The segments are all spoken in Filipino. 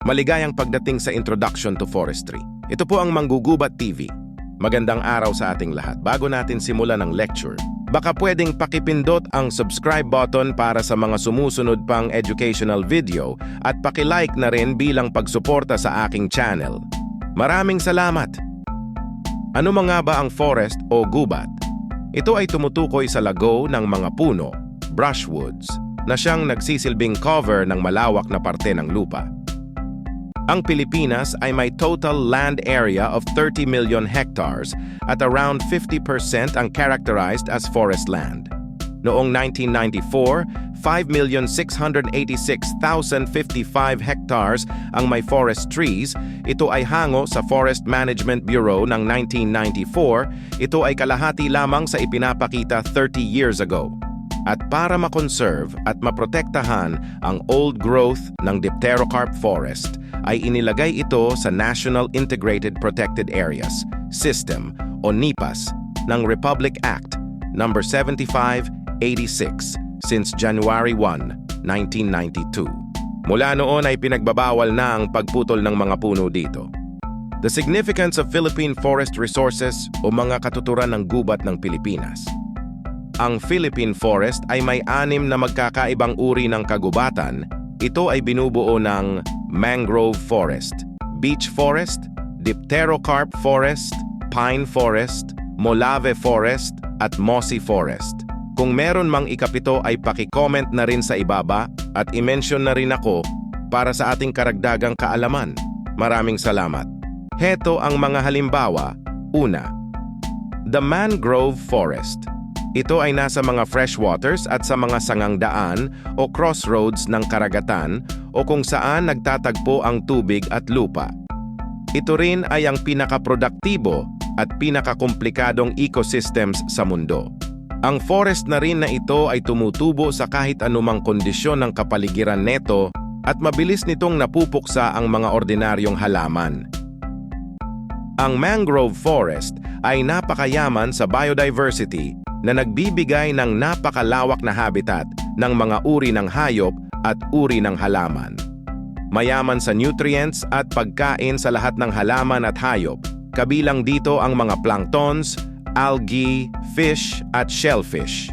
Maligayang pagdating sa Introduction to Forestry. Ito po ang Manggugubat TV. Magandang araw sa ating lahat. Bago natin simulan ang lecture, baka pwedeng pakipindot ang subscribe button para sa mga sumusunod pang educational video at pakilike na rin bilang pagsuporta sa aking channel. Maraming salamat! Ano mga ba ang forest o gubat? Ito ay tumutukoy sa lago ng mga puno, brushwoods, na siyang nagsisilbing cover ng malawak na parte ng lupa. Ang Pilipinas ay may total land area of 30 million hectares at around 50% ang characterized as forest land. Noong 1994, 5,686,055 hectares ang may forest trees. Ito ay hango sa Forest Management Bureau ng 1994. Ito ay kalahati lamang sa ipinapakita 30 years ago. At para makonserve at maprotektahan ang old growth ng Dipterocarp Forest, ay inilagay ito sa National Integrated Protected Areas System o NIPAS ng Republic Act No. 7586 since January 1, 1992. Mula noon ay pinagbabawal na ang pagputol ng mga puno dito. The significance of Philippine forest resources o mga katuturan ng gubat ng Pilipinas. Ang Philippine forest ay may 6 na magkakaibang uri ng kagubatan. Ito ay binubuo ng mangrove forest, beech forest, dipterocarp forest, pine forest, molave forest, at mossy forest. Kung meron mang ikapito ay paki-comment na rin sa ibaba at i-mention na rin ako para sa ating karagdagang kaalaman. Maraming salamat. Heto ang mga halimbawa. Una, the mangrove forest. Ito ay nasa mga freshwaters at sa mga sangang daan o crossroads ng karagatan o kung saan nagtatagpo ang tubig at lupa. Ito rin ay ang pinakaproduktibo at pinakakomplikadong ecosystems sa mundo. Ang forest na rin na ito ay tumutubo sa kahit anumang kondisyon ng kapaligiran neto at mabilis nitong napupuksa ang mga ordinaryong halaman. Ang mangrove forest ay napakayaman sa biodiversity na nagbibigay ng napakalawak na habitat ng mga uri ng hayop at uri ng halaman. Mayaman sa nutrients at pagkain sa lahat ng halaman at hayop, kabilang dito ang mga planktons, algae, fish at shellfish.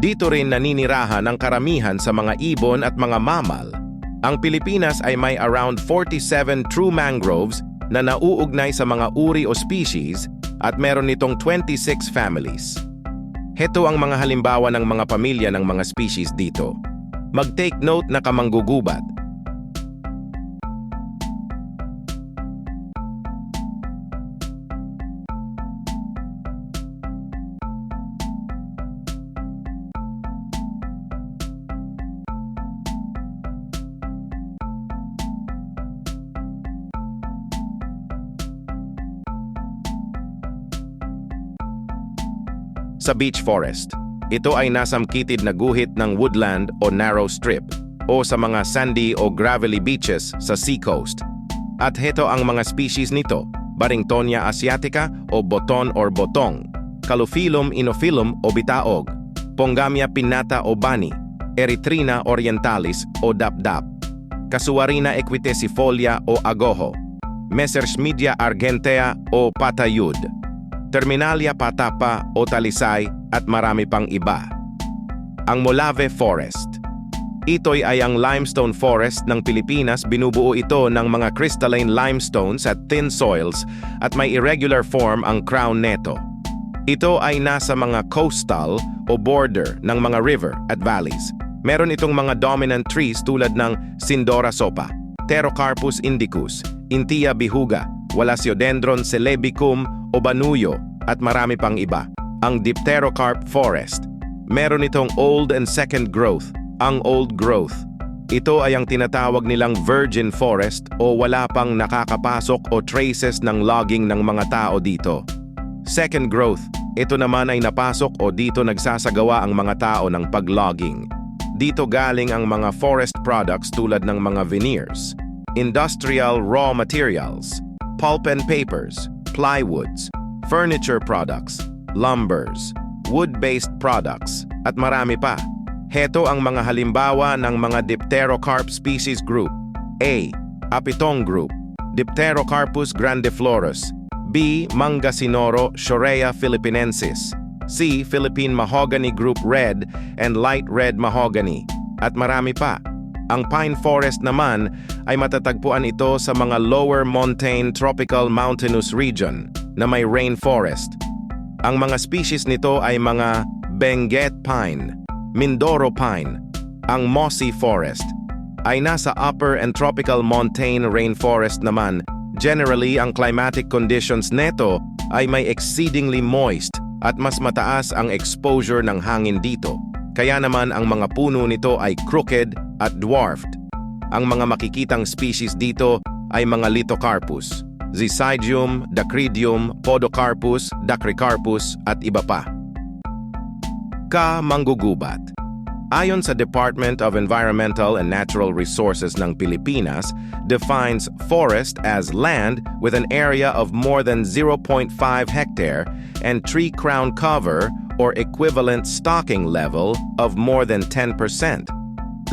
Dito rin naninirahan ang karamihan sa mga ibon at mga mammal. Ang Pilipinas ay may around 47 true mangroves na nauugnay sa mga uri o species at meron nitong 26 families. Heto ang mga halimbawa ng mga pamilya ng mga species dito. Mag-take note na kamanggugubat. Sa beech forest, ito ay nasamkitid na guhit ng woodland o narrow strip o sa mga sandy o gravelly beaches sa seacoast. At heto ang mga species nito: Barringtonia asiatica o boton or botong, Calophyllum inophyllum o bitaog, Pongamia pinnata o bani, Erythrina orientalis o dapdap, Casuarina equitesifolia o agoho, Messersmithia argentea o patayud, Terminalia patapa o talisay at marami pang iba. Ang Molave Forest. Ito'y ay ang limestone forest ng Pilipinas. Binubuo ito ng mga crystalline limestones at thin soils at may irregular form ang crown neto. Ito ay nasa mga coastal o border ng mga river at valleys. Meron itong mga dominant trees tulad ng Sindora sopa, Pterocarpus indicus, Intia bihuga, Walaciodendron celebicum o banuyo at marami pang iba. Ang Dipterocarp Forest, meron itong old and second growth. Ang old growth, ito ay ang tinatawag nilang virgin forest o wala pang nakakapasok o traces ng logging ng mga tao dito. Second growth, ito naman ay napasok o dito nagsasagawa ang mga tao ng paglogging. Dito galing ang mga forest products tulad ng mga veneers, industrial raw materials, pulp and papers, plywoods, furniture products, lumbers, wood-based products, at marami pa. Heto ang mga halimbawa ng mga Dipterocarp species group. A. Apitong group, Dipterocarpus grandiflorus. B. Mangasinoro Shorea philippinensis. C. Philippine mahogany group red and light red mahogany. At marami pa. Ang pine forest naman ay matatagpuan ito sa mga lower montane tropical mountainous region na may rainforest. Ang mga species nito ay mga Benguet pine, Mindoro pine. Ang mossy forest ay nasa upper and tropical montane rainforest naman. Generally, ang climatic conditions neto ay may exceedingly moist at mas mataas ang exposure ng hangin dito. Kaya naman ang mga puno nito ay crooked at dwarfed. Ang mga makikitang species dito ay mga Lithocarpus, Zizygium, Dacridium, Podocarpus, Dacricarpus at iba pa. Manggugubat. Ayon sa Department of Environmental and Natural Resources ng Pilipinas, defines forest as land with an area of more than 0.5 hectare and tree crown cover or equivalent stocking level of more than 10%.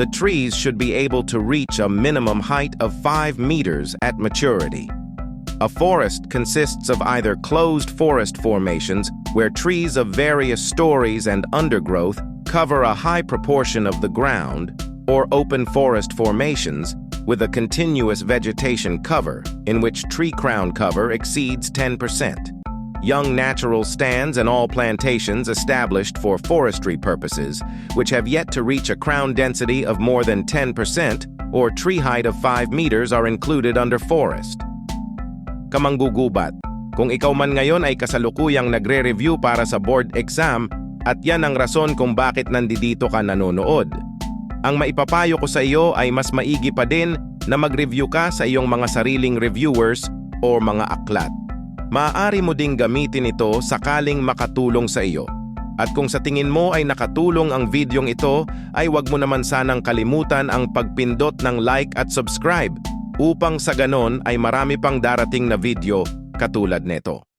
The trees should be able to reach a minimum height of 5 meters at maturity. A forest consists of either closed forest formations where trees of various stories and undergrowth cover a high proportion of the ground, or open forest formations with a continuous vegetation cover in which tree crown cover exceeds 10%. Young natural stands and all plantations established for forestry purposes, which have yet to reach a crown density of more than 10% or tree height of 5 meters are included under forest. Kamanggugubat, kung ikaw man ngayon ay kasalukuyang nagre-review para sa board exam, at yan ang rason kung bakit nandito ka nanonood. Ang maipapayo ko sa iyo ay mas maigi pa din na mag-review ka sa iyong mga sariling reviewers o mga aklat. Maaari mo ding gamitin ito sakaling makatulong sa iyo. At kung sa tingin mo ay nakatulong ang videong ito, ay huwag mo naman sanang kalimutan ang pagpindot ng like at subscribe upang sa ganon ay marami pang darating na video katulad nito.